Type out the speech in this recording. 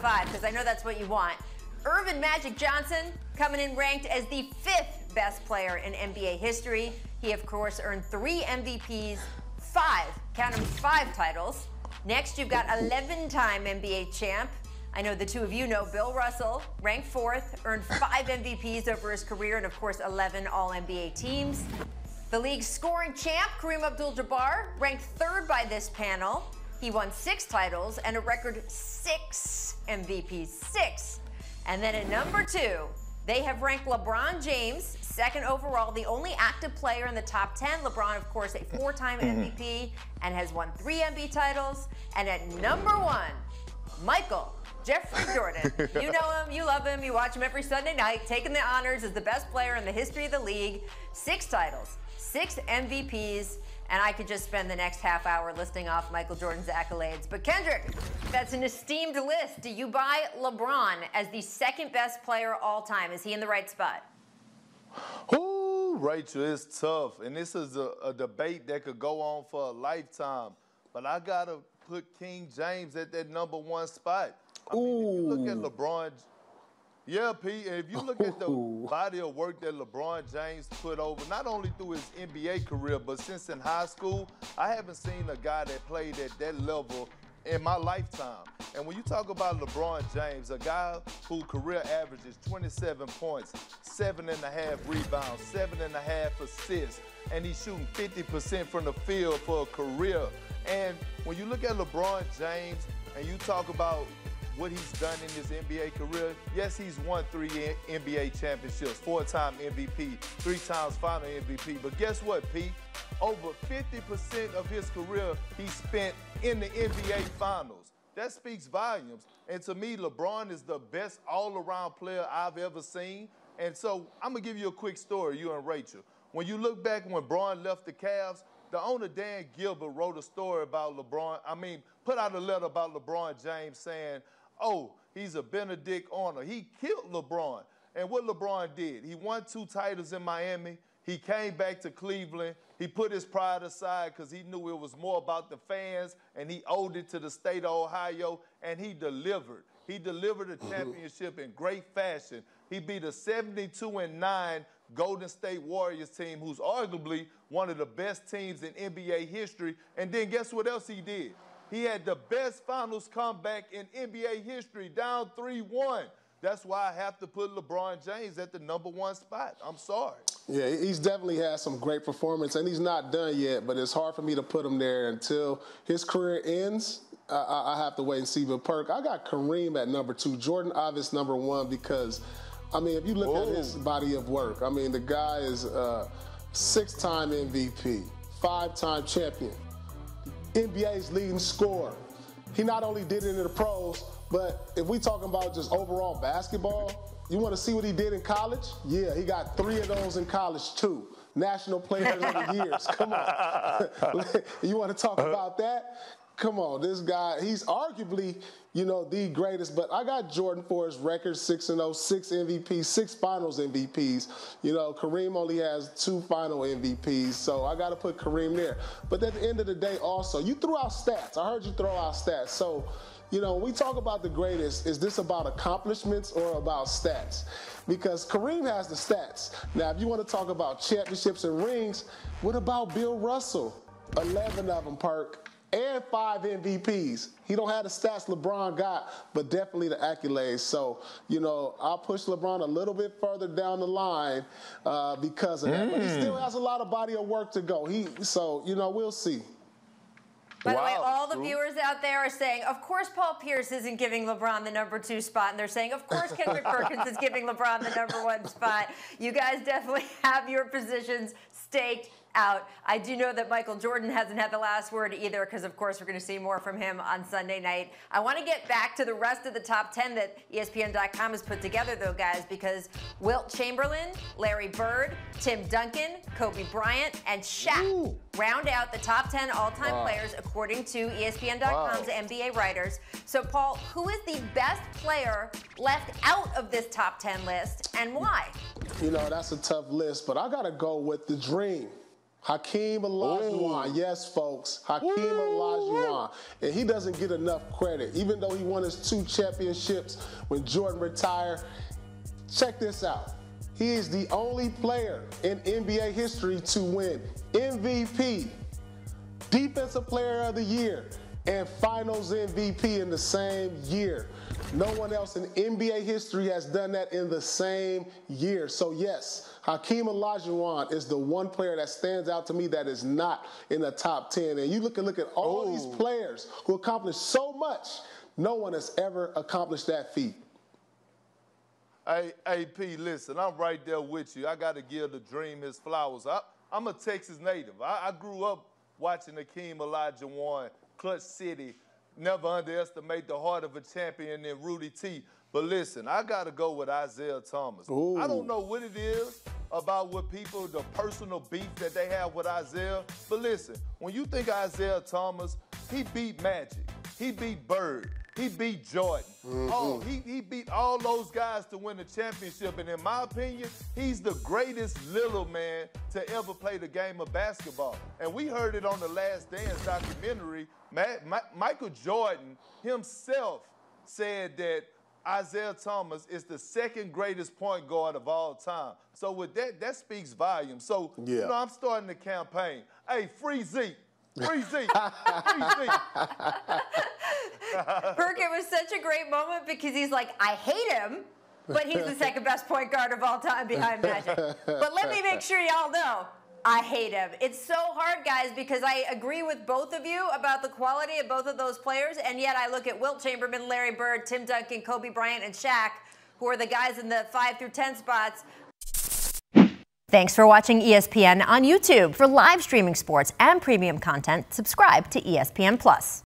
5, because I know that's what you want. Earvin Magic Johnson coming in ranked as the 5th best player in NBA history. He, of course, earned 3 MVPs, 5, count them, 5 titles. Next, you've got 11-time NBA champ. I know the two of you know Bill Russell, ranked 4th, earned 5 MVPs over his career, and of course 11 All-NBA teams. The league's scoring champ, Kareem Abdul-Jabbar, ranked 3rd by this panel. He won 6 titles and a record 6 MVPs, 6. And then at number 2, they have ranked LeBron James, 2nd overall, the only active player in the top 10. LeBron, of course, a 4-time MVP and has won 3 NBA titles. And at number 1, Michael Jeffrey Jordan. You know him, you love him, you watch him every Sunday night, taking the honors as the best player in the history of the league. 6 titles, 6 MVPs, and I could just spend the next half hour listing off Michael Jordan's accolades. But Kendrick, that's an esteemed list. Do you buy LeBron as the 2nd best player all time? Is he in the right spot? Ooh, Rachel, it's tough. And this is a debate that could go on for a lifetime. But I got to put King James at that number 1 spot. I mean, if you look at LeBron, yeah, Pete, and if you look at the body of work that LeBron James put over, not only through his NBA career, but since in high school, I haven't seen a guy that played at that level in my lifetime. And when you talk about LeBron James, a guy whose career average is 27 points, 7.5 rebounds, 7.5 assists, and he's shooting 50% from the field for a career. And when you look at LeBron James and you talk about what he's done in his NBA career, yes, he's won 3 NBA championships, 4-time MVP, 3 times final MVP. But guess what, Pete? Over 50% of his career he spent in the NBA Finals. That speaks volumes. And to me, LeBron is the best all-around player I've ever seen. And so I'm going to give you a quick story, you and Rachel. When you look back when Bron left the Cavs, the owner, Dan Gilbert, wrote a story about put out a letter about LeBron James saying, oh, he's a Benedict owner. He killed LeBron. And what LeBron did, he won 2 titles in Miami. He came back to Cleveland. He put his pride aside because he knew it was more about the fans, and he owed it to the state of Ohio, and he delivered. He delivered a championship in great fashion. He beat a 72-9 Golden State Warriors team, who's arguably one of the best teams in NBA history. And then guess what else he did? He had the best finals comeback in NBA history, down 3-1. That's why I have to put LeBron James at the number 1 spot. I'm sorry. Yeah, he's definitely had some great performance, and he's not done yet, but it's hard for me to put him there until his career ends. I have to wait and see. But, Perk, I got Kareem at number 2, Jordan obvious number 1 because, I mean, if you look at his body of work, I mean, the guy is 6-time MVP, 5-time champion, NBA's leading scorer. He not only did it in the pros, but if we talking about just overall basketball, you want to see what he did in college? Yeah, he got 3 of those in college too. National Players of the Years. Come on. You want to talk about that? Come on, this guy, he's arguably, you know, the greatest, but I got Jordan for his record, 6-0, 6 MVPs, 6 finals MVPs. You know, Kareem only has 2 final MVPs, so I got to put Kareem there. But at the end of the day also, you threw out stats. I heard you throw out stats. So, you know, when we talk about the greatest, is this about accomplishments or about stats? Because Kareem has the stats. Now, if you want to talk about championships and rings, what about Bill Russell? 11 of them, Perk, and 5 MVPs. He don't have the stats LeBron got, but definitely the accolades. So, you know, I'll push LeBron a little bit further down the line because of that. But he still has a lot of body of work to go. So, you know, we'll see. By the way, all the viewers out there are saying, of course Paul Pierce isn't giving LeBron the number 2 spot. And they're saying, of course Kendrick Perkins is giving LeBron the number 1 spot. You guys definitely have your positions staked out. I do know that Michael Jordan hasn't had the last word either because, of course, we're going to see more from him on Sunday night. I want to get back to the rest of the top 10 that ESPN.com has put together, though, guys, because Wilt Chamberlain, Larry Bird, Tim Duncan, Kobe Bryant, and Shaq round out the top 10 all-time players according to ESPN.com's NBA writers. So, Paul, who is the best player left out of this top 10 list and why? You know, that's a tough list, but I got to go with the Dream. Hakeem Olajuwon, yes, folks, Hakeem Olajuwon. And he doesn't get enough credit, even though he won his 2 championships when Jordan retired. Check this out. He is the only player in NBA history to win MVP, Defensive Player of the Year, and Finals MVP in the same year. No one else in NBA history has done that in the same year. So yes, Hakeem Olajuwon is the one player that stands out to me that is not in the top 10. And you look at all these players who accomplished so much. No one has ever accomplished that feat. Hey, P, listen, I'm right there with you. I got to give the dream his flowers. I'm a Texas native. I grew up watching Hakeem Olajuwon, Clutch City. Never underestimate the heart of a champion in Rudy T. But listen, I got to go with Isaiah Thomas. Ooh. I don't know what it is about what people, the personal beef that they have with Isaiah. But listen, when you think Isaiah Thomas, he beat Magic. He beat Bird. He beat Jordan. Oh, he beat all those guys to win the championship. And in my opinion, he's the greatest little man to ever play the game of basketball. And we heard it on the Last Dance documentary. Michael Jordan himself said that Isaiah Thomas is the second greatest point guard of all time. So with that speaks volumes. So, you know, I'm starting the campaign. Hey, free Zeke. Free Zeke. Free Zeke. Perk, it was such a great moment because he's like, I hate him, but he's the second best point guard of all time behind Magic. But let me make sure y'all know, I hate him. It's so hard, guys, because I agree with both of you about the quality of both of those players, and yet I look at Wilt Chamberlain, Larry Bird, Tim Duncan, Kobe Bryant, and Shaq, who are the guys in the 5 through 10 spots. Thanks for watching ESPN on YouTube. For live streaming sports and premium content, subscribe to ESPN+.